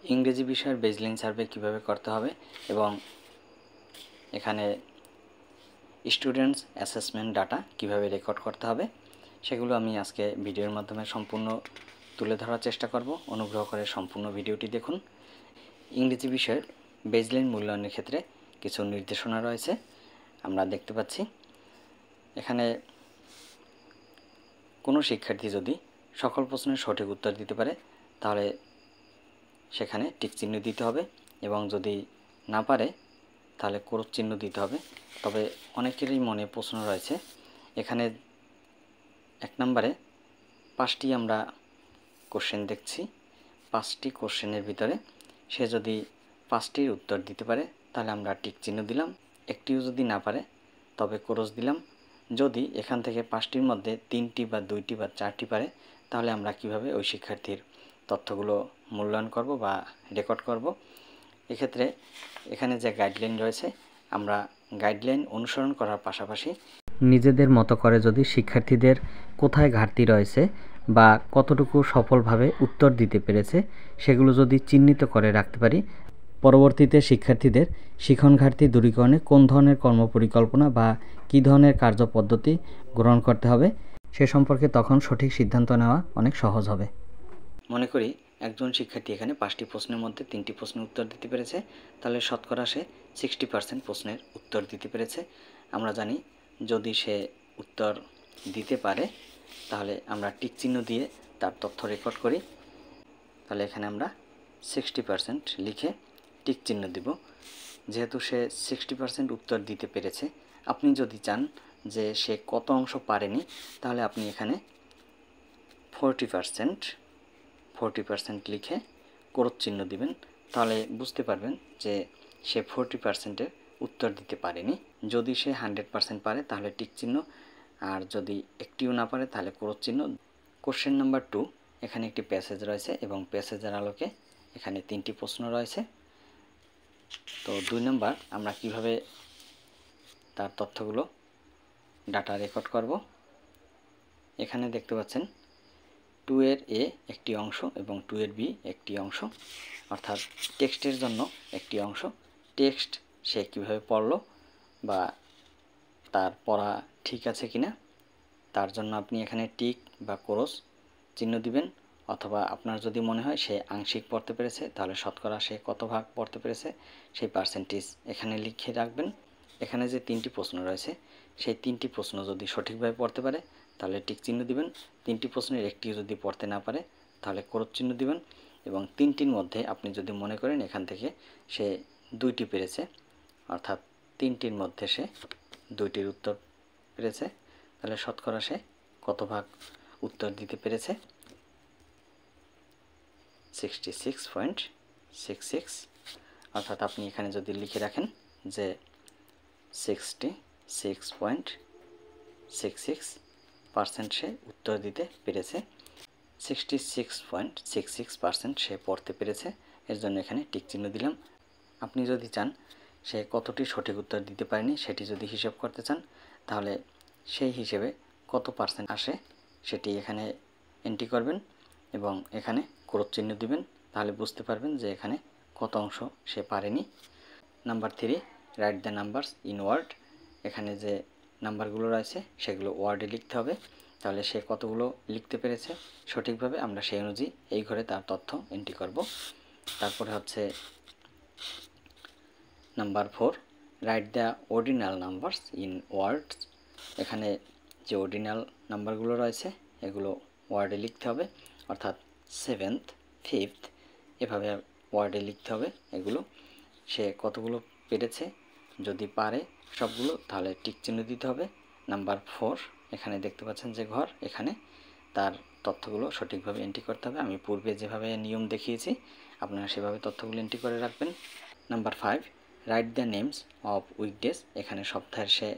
ইংরেজি বিষয়ের baseline survey কিভাবে করতে হবে এবং এখানে স্টুডেন্টস অ্যাসেসমেন্ট ডাটা কিভাবে রেকর্ড করতে হবে সেগুলো আমি আজকে ভিডিওর মাধ্যমে সম্পূর্ণ তুলে ধরার চেষ্টা করব। অনুগ্রহ করে সম্পূর্ণ ভিডিওটি দেখুন। ইংরেজি বিষয়ের বেজলাইন মূল্যায়নের ক্ষেত্রে কিছু নির্দেশনা রয়েছে আমরা দেখতে পাচ্ছি। এখানে কোনো শিক্ষার্থী যদি সকল প্রশ্নের সঠিক উত্তর দিতে পারে তাহলে সেখানে টিক চিহ্ন দিতে হবে এবং যদি না পারে তাহলে ক্রস চিহ্ন দিতে হবে। তবে অনেকেরই মনে প্রশ্ন রয়েছে, এখানে 1 নম্বরে 5টি আমরা কোশ্চেন দেখছি। 5টি কোশ্চেনের ভিতরে সে যদি 5টির উত্তর দিতে পারে তাহলে আমরা টিক চিহ্ন দিলাম, একটিও যদি না পারে তবে ক্রস দিলাম। যদি এখান থেকে 5টির মধ্যে 3টি বা 2টি বা 4টি পারে তাহলে আমরা কিভাবে ওই শিক্ষার্থীর তথ্যগুলো মূল্যায়ন করব বা রেকর্ড করব। এক্ষেত্রে এখানে যে গাইডলাইন রয়েছে আমরা গাইডলাইন অনুসরণ করার পাশাপাশি নিজেদের মতো করে যদি শিক্ষার্থীদের কোথায় ঘাটতি রয়েছে বা কতটুকু সফলভাবে উত্তর দিতে পেরেছে সেগুলো যদি চিহ্নিত করে রাখতে পারি, পরবর্তীতে শিক্ষার্থীদের শিখন ঘাটতি দূরীকরণে কোন ধরনের কর্মপরিকল্পনা বা কী ধরনের কার্যপদ্ধতি গ্রহণ করতে হবে সে সম্পর্কে তখন সঠিক সিদ্ধান্ত নেওয়া অনেক সহজ হবে। মনে করি একজন শিক্ষার্থী এখানে 5টি প্রশ্নের মধ্যে 3টি প্রশ্নের উত্তর দিতে পেরেছে, তাহলে শতকরা সে 60% প্রশ্নের উত্তর দিতে পেরেছে। আমরা জানি যদি সে উত্তর দিতে পারে তাহলে আমরা টিক চিহ্ন দিয়ে তার তথ্য রেকর্ড করি। তাহলে এখানে আমরা 60% লিখে টিক চিহ্ন দিব। যেহেতু সে 60% উত্তর দিতে পেরেছে, আপনি যদি চান যে সে কত অংশ পারেনি তাহলে আপনি এখানে 40% লিখে ক্রস চিহ্ন দিবেন। তাহলে বুঝতে পারবেন যে সে 40%-এর উত্তর দিতে পারেনি। যদি সে 100% পারে তাহলে টিক চিহ্ন, আর যদি একটিও না পারে তাহলে ক্রস চিহ্ন। কোশ্চেন নাম্বার 2, এখানে একটি প্যাসেজ রয়েছে এবং প্যাসেজের আলোকে এখানে 3টি প্রশ্ন রয়েছে। তো 2 নম্বর আমরা কিভাবে তার তথ্যগুলো ডাটা রেকর্ড করব। এখানে দেখতে পাচ্ছেন 2 এর এ একটি অংশ এবং 2 এর বি একটি অংশ, অর্থাৎ টেক্সটের জন্য একটি অংশ। টেক্সট সে কীভাবে পড়ল বা তার পড়া ঠিক আছে কিনা তার জন্য আপনি এখানে টিক বা ক্রস চিহ্ন দিবেন, অথবা আপনার যদি মনে হয় সে আংশিক পড়তে পেরেছে তাহলে শতকরা সে কত ভাগ পড়তে পেরেছে সেই পার্সেন্টেজ এখানে লিখে রাখবেন। এখানে যে 3টি প্রশ্ন রয়েছে সেই 3টি প্রশ্ন যদি সঠিকভাবে পড়তে পারে তাহলে টিক চিহ্ন দিবেন। 3টি প্রশ্নের একটিও যদি পড়তে না পারে তাহলে ক্রস চিহ্ন দিবেন। এবং 3টির মধ্যে আপনি যদি মনে করেন এখান থেকে সে 2টি পেরেছে, অর্থাৎ 3টির মধ্যে সে 2টির উত্তর পেরেছে, তাহলে শতকরা সে কত ভাগ উত্তর দিতে পেরেছে 66.66, অর্থাৎ আপনি এখানে যদি লিখে রাখেন যে 66.66% সে উত্তর দিতে পেরেছে। 66.66% সে পড়তে পেরেছে, এর জন্য এখানে টিক চিহ্ন দিলাম। আপনি যদি চান সে কতটি সঠিক উত্তর দিতে পারেনি সেটি যদি হিসাব করতে চান তাহলে সেই হিসেবে কত পার্সেন্ট আসে সেটি এখানে এন্ট্রি করবেন এবং এখানে ক্রস চিহ্ন দিবেন। তাহলে বুঝতে পারবেন যে এখানে কত অংশ সে পারেনি। Number 3, write the numbers in word. এখানে যে নাম্বারগুলো রয়েছে সেগুলো ওয়ার্ডে লিখতে হবে। তাহলে সে কতগুলো লিখতে পেরেছে সঠিকভাবে আমরা সেই অনুযায়ী এই ঘরে তার তথ্য এন্ট্রি করব। তারপরে হচ্ছে number 4, write the ordinal numbers in words. এখানে যে অর্ডিনাল নাম্বারগুলো রয়েছে এগুলো ওয়ার্ডে লিখতে হবে, অর্থাৎ 7th 5th এভাবে ওয়ার্ডে লিখতে হবে এগুলো। সে কতগুলো পেরেছে যদি পারে সবগুলো তাহলে টিক চিহ্ন দিতে হবে। নাম্বার 4, এখানে দেখতে পাচ্ছেন যে ঘর, এখানে তার তথ্যগুলো সঠিকভাবে এন্ট্রি করতে হবে। আমি পূর্বে যেভাবে নিয়ম দেখিয়েছি আপনারা সেভাবে তথ্যগুলো এন্ট্রি করে রাখবেন। Number 5, write the names of weekdays. এখানে সপ্তাহের সে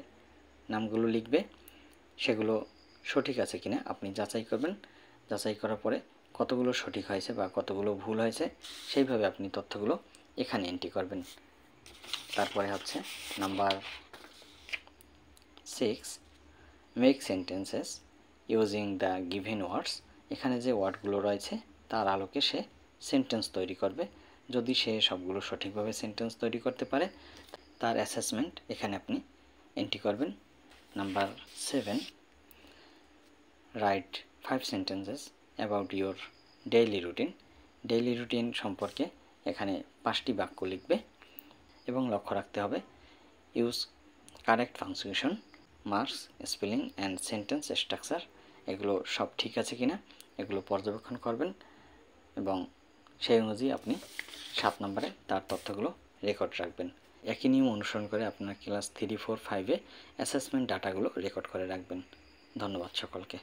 নামগুলো লিখবে, সেগুলো সঠিক আছে কিনা আপনি যাচাই করবেন। যাচাই করার পরে কতগুলো সঠিক হয়েছে বা কতগুলো ভুল হয়েছে সেইভাবে আপনি তথ্যগুলো এখানে এন্ট্রি করবেন। তারপরে হচ্ছে number 6, make sentences using the given words. এখানে যে ওয়ার্ডগুলো রয়েছে তার আলোকে সে সেন্টেন্স তৈরি করবে। যদি সে সবগুলো সঠিকভাবে সেন্টেন্স তৈরি করতে পারে তার অ্যাসেসমেন্ট এখানে আপনি এন্ট্রি করবেন। Number 7, right 5 sentences about your daily routine. Daily routine সম্পর্কে এখানে 5টি বাক্য লিখবে এবং লক্ষ্য রাখতে হবে use correct punctuation, marks, spelling and sentence structure, এগুলো সব ঠিক আছে কিনা এগুলো পর্যবেক্ষণ করবেন এবং সেই অনুযায়ী আপনি 7 নম্বরে তার তথ্যগুলো রেকর্ড রাখবেন। একই নিয়ম অনুসরণ করে আপনার ক্লাস 3, 4, 5-এ অ্যাসেসমেন্ট ডাটাগুলো রেকর্ড করে রাখবেন। ধন্যবাদ সকলকে।